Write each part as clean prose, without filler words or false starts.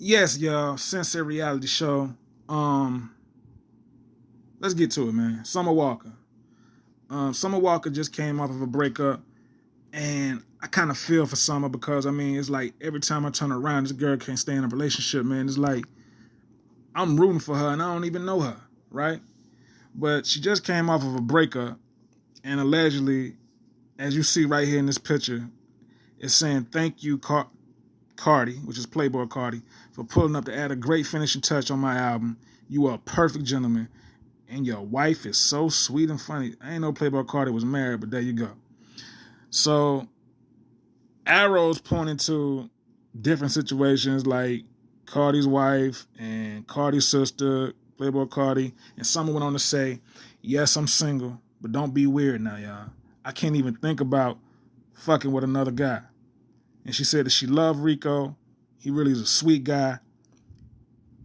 Yes, y'all. Sensei reality show. Um, let's get to it, man. Summer Walker. Summer Walker just came off of a breakup, and I kind of feel for Summer because I mean, it's like every time I turn around, this girl can't stay in a relationship, man. It's like I'm rooting for her, and I don't even know her, right? But she just came off of a breakup, and allegedly, as you see right here in this picture, it's saying thank you, Cardi, which is Playboy Cardi, for pulling up to add a great finishing touch on my album. You are a perfect gentleman, and your wife is so sweet and funny. I ain't know Playboy Cardi was married, but there you go. So arrows pointing to different situations like Cardi's wife and Cardi's sister, Playboy Cardi, and someone went on to say, yes, I'm single, but don't be weird now, y'all. I can't even think about fucking with another guy. And she said that she loved Rico. He really is a sweet guy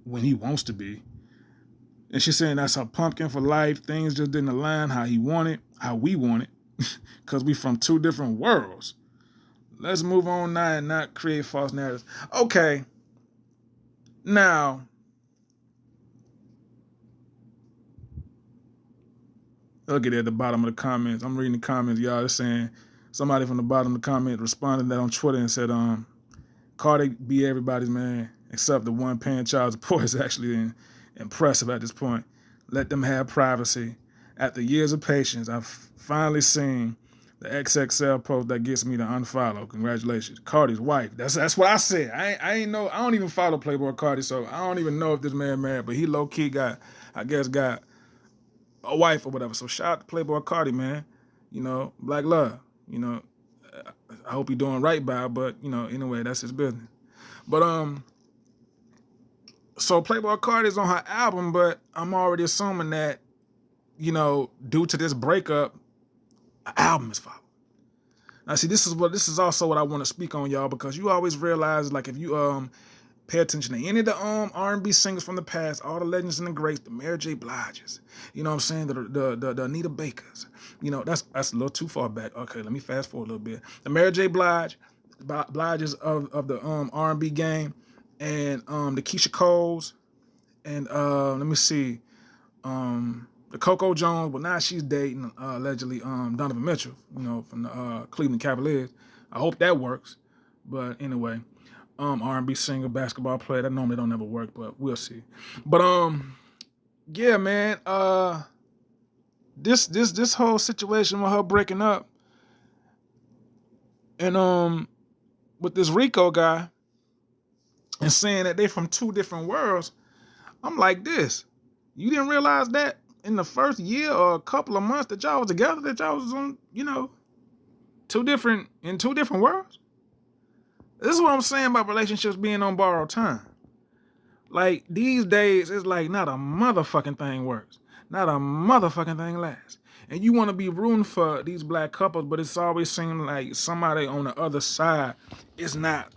when he wants to be. And she's saying that's her pumpkin for life. Things just didn't align how he wanted, how we want it, because we from two different worlds. Let's move on now and not create false narratives. Okay, now, look at it at the bottom of the comments. I'm reading the comments, y'all. They're saying somebody from the bottom of the comment responded to that on Twitter and said, Cardi be everybody's man, except the one paying child support is actually impressive at this point. Let them have privacy. After years of patience, I've finally seen the XXL post that gets me to unfollow. Congratulations. Cardi's wife. That's what I said. I ain't know. I don't even follow Playboy Cardi, so I don't even know if this man married, but he low-key got a wife or whatever. So shout out to Playboy Cardi, man. You know, black love. You know, I hope he's doing right by her, but, you know, anyway, that's his business. But, so Playboy Cardi is on her album, but I'm already assuming that, you know, due to this breakup, an album is following. Now, see, this is also what I want to speak on, y'all, because you always realize, like, if you pay attention to any of the R&B singers from the past, all the legends and the greats, the Mary J. Bliges, you know what I'm saying, the Anita Bakers, you know, that's a little too far back. Okay, let me fast forward a little bit. The Mary J. Bliges of the R&B game, and the Keisha Coles, and let me see, the Coco Jones, but now she's dating allegedly Donovan Mitchell, you know, from the Cleveland Cavaliers. I hope that works. But anyway, R&B singer, basketball player, that normally don't ever work, but we'll see. But yeah, man, this whole situation with her breaking up and with this Rico guy and saying that they from two different worlds, I'm like this. You didn't realize that in the first year or a couple of months that y'all was together, that y'all was on, you know, two different worlds? This is what I'm saying about relationships being on borrowed time. Like, these days, it's like not a motherfucking thing works. Not a motherfucking thing lasts. And you want to be rooting for these black couples, but it's always seemed like somebody on the other side is not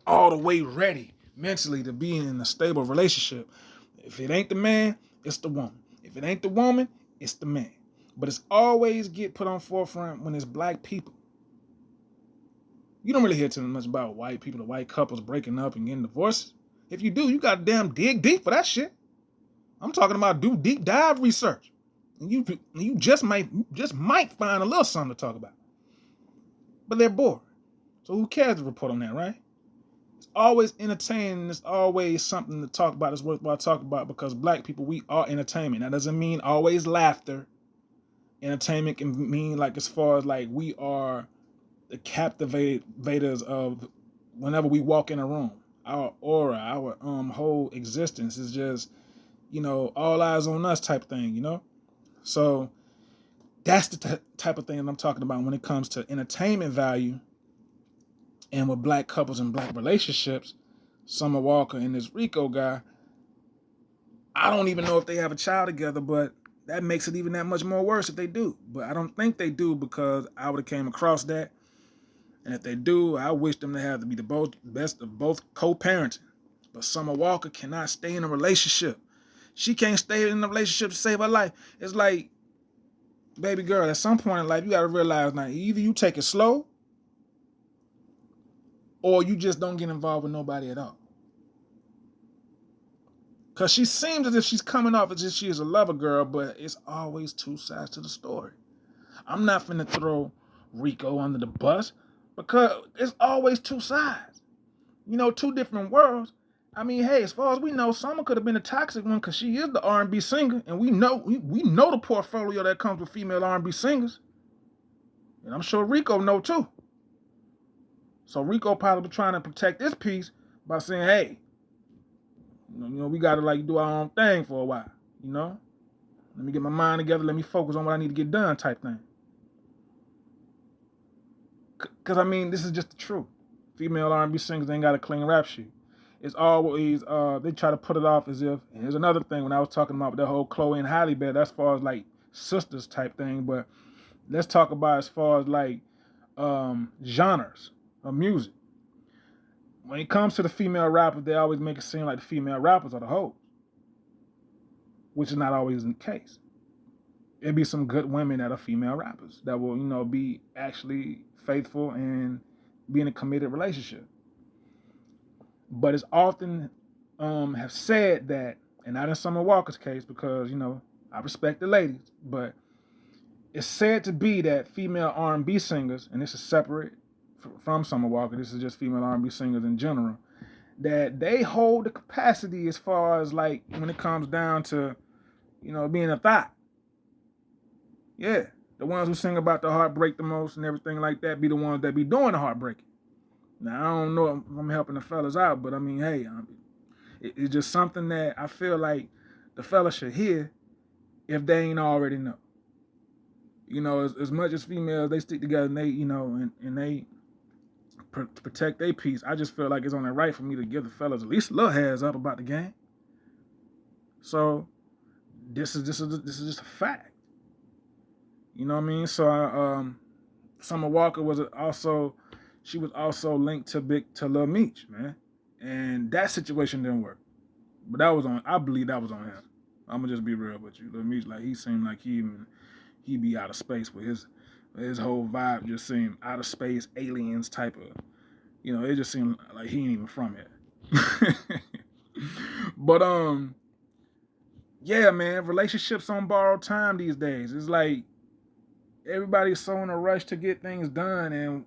all the way ready mentally to be in a stable relationship. If it ain't the man, it's the woman. If it ain't the woman, it's the man. But it's always get put on forefront when it's black people. You don't really hear too much about white people, the white couples breaking up and getting divorces. If you do, you got to damn dig deep for that shit. I'm talking about do deep dive research. And you just might find a little something to talk about. But they're bored. So who cares to report on that, right? It's always entertaining. It's always something to talk about. It's worthwhile talking about because black people, we are entertainment. That doesn't mean always laughter. Entertainment can mean like as far as like we are the captivators of whenever we walk in a room. Our aura, our whole existence is just, you know, all eyes on us type thing, you know? So that's the type of thing that I'm talking about when it comes to entertainment value and with black couples and black relationships. Summer Walker and this Rico guy, I don't even know if they have a child together, but that makes it even that much more worse if they do. But I don't think they do because I would have came across that. And if they do, I wish them to have to be the best of both co-parenting. But Summer Walker cannot stay in a relationship. She can't stay in a relationship to save her life. It's like, baby girl, at some point in life, you got to realize now, either you take it slow or you just don't get involved with nobody at all. Because she seems as if she's coming off as if she is a lover girl, but it's always two sides to the story. I'm not finna throw Rico under the bus because it's always two sides. You know, two different worlds. I mean, hey, as far as we know, Summer could have been a toxic one because she is the R&B singer, and we know the portfolio that comes with female R&B singers, and I'm sure Rico know too. So Rico probably trying to protect this piece by saying, hey, we gotta like do our own thing for a while, Let me get my mind together, let me focus on what I need to get done type thing. Cause I mean, this is just the truth. Female R&B singers ain't got a clean rap sheet. It's always they try to put it off as if. And here's another thing when I was talking about the whole Chloe and Halle Berry. That's as far as like sisters type thing. But let's talk about as far as like genres of music. When it comes to the female rappers, they always make it seem like the female rappers are the hoes, which is not always the case. It'd be some good women that are female rappers that will, be actually faithful and be in a committed relationship. But it's often have said that, and not in Summer Walker's case, because I respect the ladies, but it's said to be that female R&B singers, and this is separate from Summer Walker, this is just female R&B singers in general, that they hold the capacity as far as like when it comes down to, being a thought. Yeah, the ones who sing about the heartbreak the most and everything like that be the ones that be doing the heartbreaking. Now, I don't know if I'm helping the fellas out, but I mean, hey, it's just something that I feel like the fellas should hear if they ain't already know. As much as females, they stick together and they, and they protect their peace. I just feel like it's only right for me to give the fellas at least a little heads up about the game. So this is just a fact. You know what I mean? So Summer Walker was also linked to Lil Meech, man. And that situation didn't work. But I believe that was on him. I'm gonna just be real with you. Lil Meech, like he seemed like he be out of space with his whole vibe just seemed out of space, aliens type of, it just seemed like he ain't even from here. But yeah, man, relationships on borrowed time these days. It's like everybody's so in a rush to get things done, and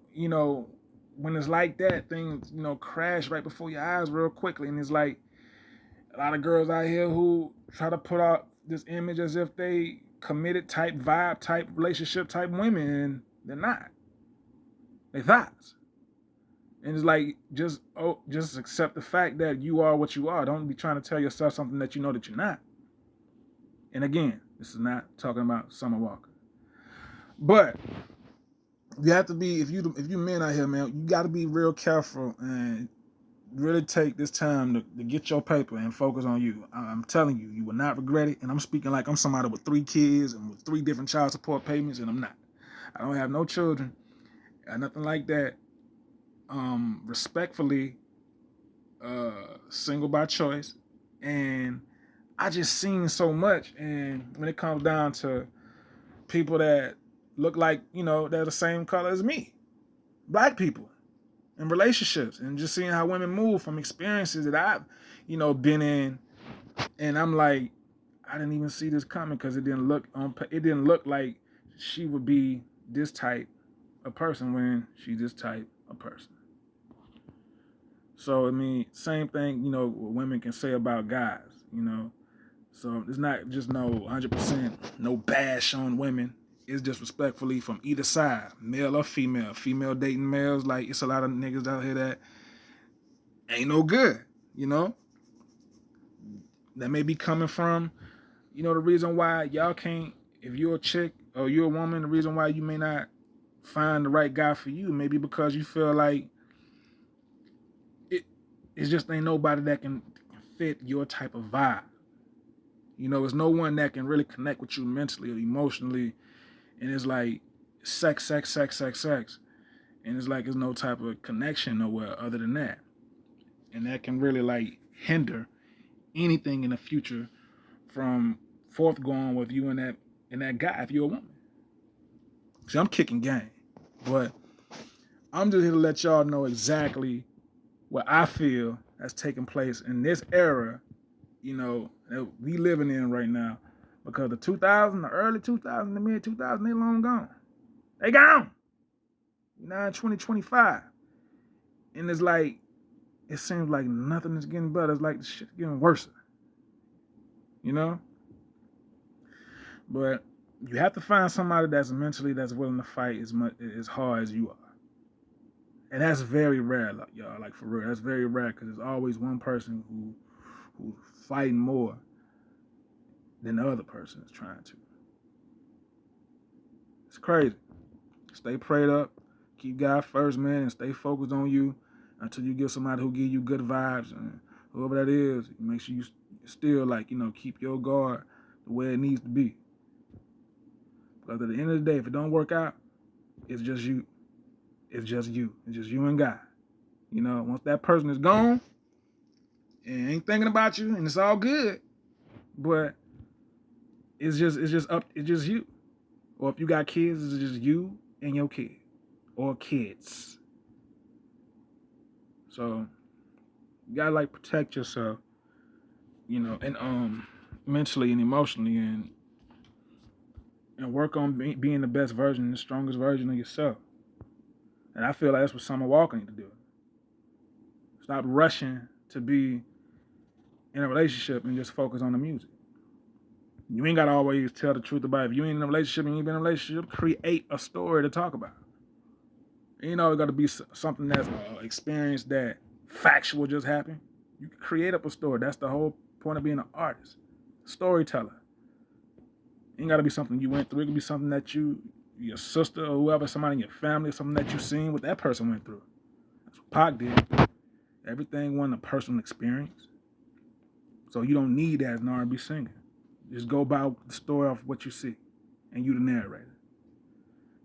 when it's like that, things crash right before your eyes real quickly, and it's like a lot of girls out here who try to put out this image as if they committed type vibe type relationship type women, and they're not. They thoughts. And it's like just accept the fact that you are what you are. Don't be trying to tell yourself something that you know that you're not. And again, this is not talking about Summer Walker. But you have to be, if you men out here, man, you got to be real careful and really take this time to get your paper and focus on you. I'm telling you, you will not regret it. And I'm speaking like I'm somebody with 3 kids and with 3 different child support payments, and I'm not. I don't have no children, nothing like that. Respectfully, single by choice, and I just seen so much. And when it comes down to people that look like, they're the same color as me, black people in relationships, and just seeing how women move from experiences that I've, been in, and I'm like, I didn't even see this coming because it didn't look like she would be this type of person when she's this type of person. So I mean, same thing, what women can say about guys, So it's not just no 100% no bash on women. It's disrespectfully from either side, male or female. Female dating males, like it's a lot of niggas out here that ain't no good, That may be coming from, the reason why y'all can't, if you're a chick or you're a woman, the reason why you may not find the right guy for you, maybe because you feel like it's just ain't nobody that can fit your type of vibe. There's no one that can really connect with you mentally or emotionally. And it's like sex. And it's like there's no type of connection nowhere other than that. And that can really like hinder anything in the future from forthgoing with you and that guy if you're a woman. See, I'm kicking game. But I'm just here to let y'all know exactly what I feel has taken place in this era, that we living in right now. Because the 2000, the early 2000, the mid 2000, they long gone. They gone. Now in 2025. And it's like, it seems like nothing is getting better. It's like the shit getting worse. But you have to find somebody that's willing to fight as hard as you are. And that's very rare, y'all. Like, for real, that's very rare, because there's always one person who's fighting more than the other person is trying to. It's crazy. Stay prayed up, keep God first, man, and stay focused on you until you get somebody who give you good vibes, and whoever that is, make sure you still, keep your guard the way it needs to be. Because at the end of the day, if it don't work out, it's just you. It's just you. It's just you and God. Once that person is gone and ain't thinking about you, and it's all good, but it's just you. Or if you got kids, it's just you and your kid or kids. So you gotta protect yourself, and mentally and emotionally, and work on being the best version, the strongest version of yourself. And I feel like that's what Summer Walker need to do. Stop rushing to be in a relationship and just focus on the music. You ain't got to always tell the truth about it. If you ain't in a relationship and you ain't been in a relationship, create a story to talk about. It ain't always got to be something that's experience that factual just happened. You can create up a story. That's the whole point of being an artist. Storyteller. It ain't got to be something you went through. It could be something that your sister or whoever, somebody in your family, something that you seen what that person went through. That's what Pac did. Everything wasn't a personal experience. So you don't need that as an R&B singer. Just go by the story of what you see, and you the narrator.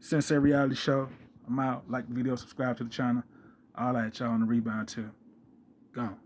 Sensei Reality Show. I'm out. Like the video, subscribe to the channel. All that, y'all, on the rebound too. Gone.